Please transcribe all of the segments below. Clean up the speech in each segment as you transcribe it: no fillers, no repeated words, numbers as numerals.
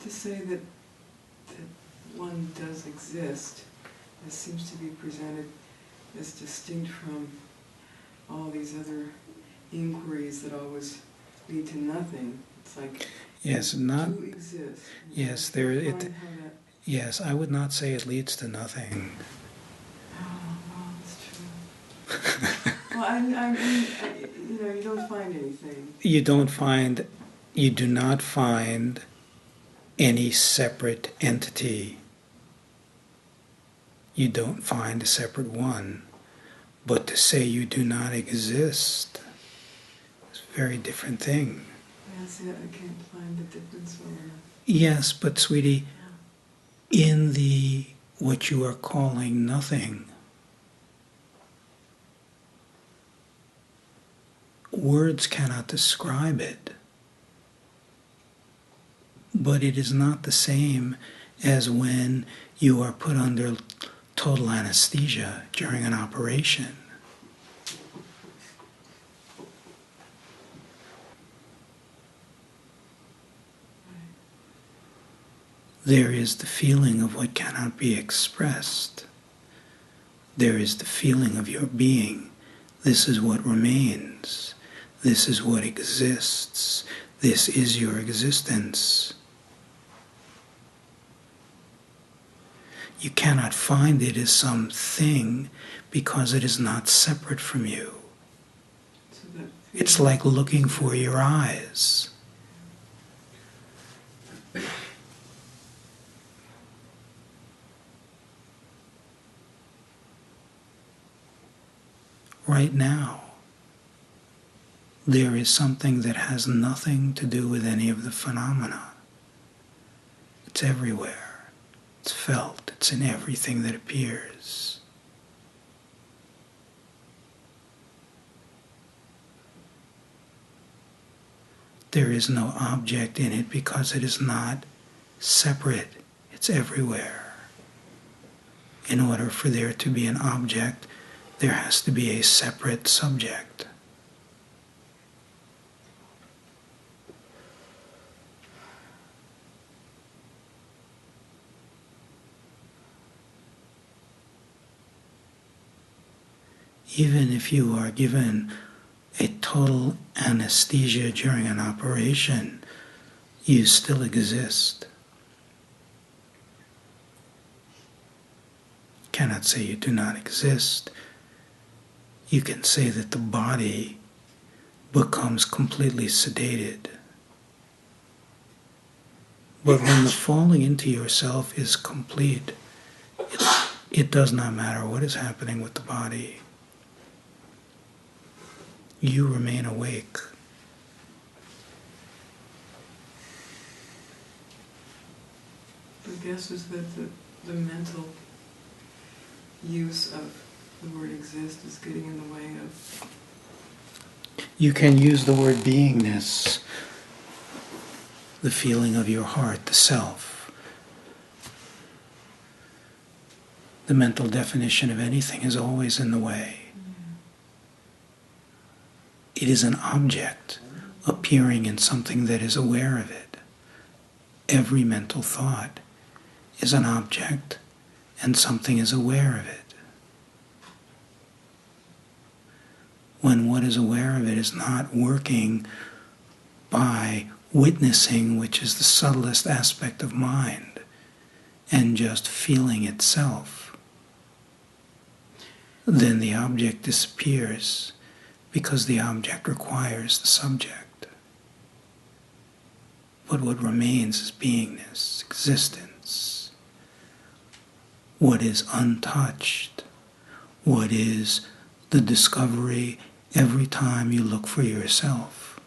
To say that one does exist, this seems to be presented as distinct from all these other inquiries that always lead to nothing. It's like, yes, not to exist. Yes, yes, I would not say it leads to nothing. Oh, well, that's true. Well, I mean, you don't find anything. You do not find any separate entity. You don't find a separate one. But to say you do not exist is a very different thing. Yes, yeah, I can't find the difference. Yes, but sweetie, in what you are calling nothing, words cannot describe it. But it is not the same as when you are put under total anesthesia during an operation. There is the feeling of what cannot be expressed. There is the feeling of your being. This is what remains. This is what exists. This is your existence. You cannot find it as something because it is not separate from you. It's like looking for your eyes. Right now, there is something that has nothing to do with any of the phenomena. It's everywhere. It's felt. It's in everything that appears. There is no object in it because it is not separate. It's everywhere. In order for there to be an object, there has to be a separate subject. Even if you are given a total anesthesia during an operation, you still exist. You cannot say you do not exist. You can say that the body becomes completely sedated. But when the falling into yourself is complete, it does not matter what is happening with the body. You remain awake. The guess is that the mental use of the word exist is getting in the way of... You can use the word beingness, the feeling of your heart, the self. The mental definition of anything is always in the way. It is an object appearing in something that is aware of it. Every mental thought is an object and something is aware of it. When what is aware of it is not working by witnessing, which is the subtlest aspect of mind, and just feeling itself, then the object disappears because the object requires the subject. But what remains is beingness, existence. What is untouched, what is the discovery every time you look for yourself.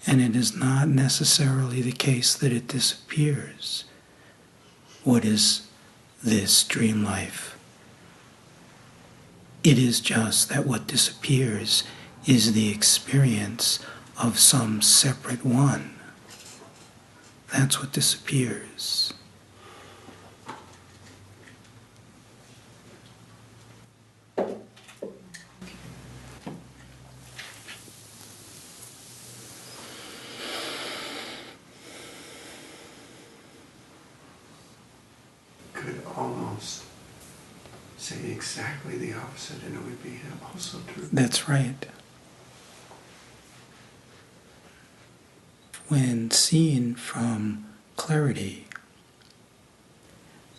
And it is not necessarily the case that it disappears. What is this dream life? It is just that what disappears is the experience of some separate one. That's what disappears. Could almost say exactly the opposite and it would be also true. That's right. When seen from clarity,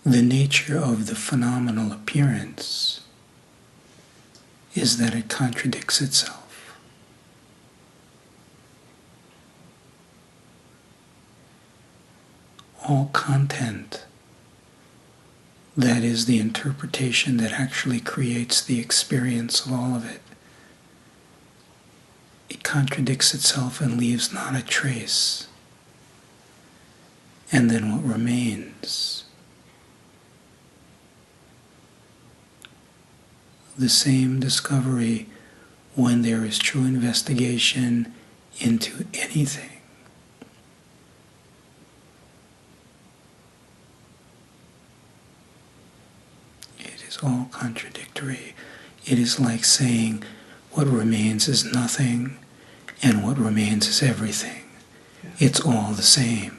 the nature of the phenomenal appearance is that it contradicts itself. All content, that is the interpretation that actually creates the experience of all of it, it contradicts itself and leaves not a trace. And then what remains? The same discovery when there is true investigation into anything. It is all contradictory. It is like saying what remains is nothing and what remains is everything. It's all the same.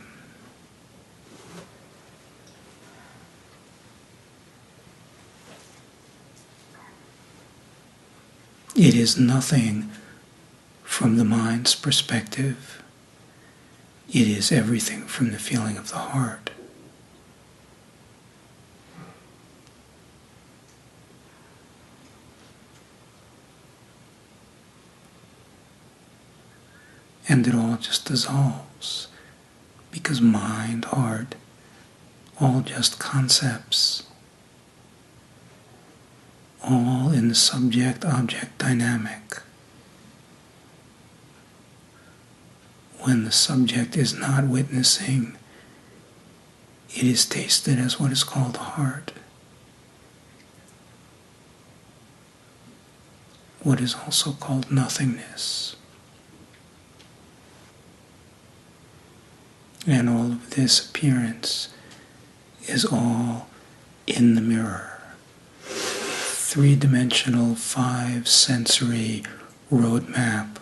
It is nothing from the mind's perspective. It is everything from the feeling of the heart. And it all just dissolves, because mind, heart, all just concepts, all in the subject-object dynamic. When the subject is not witnessing, it is tasted as what is called heart. What is also called nothingness. And all of this appearance is all in the mirror. Three-dimensional, five-sensory roadmap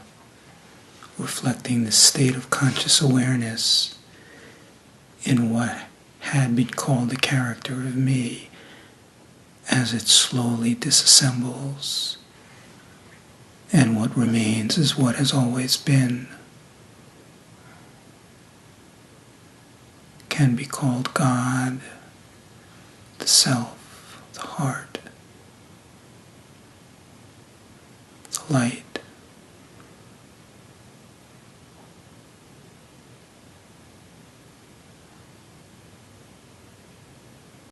reflecting the state of conscious awareness in what had been called the character of me as it slowly disassembles. And what remains is what has always been. Can be called God, the self, the heart, the light.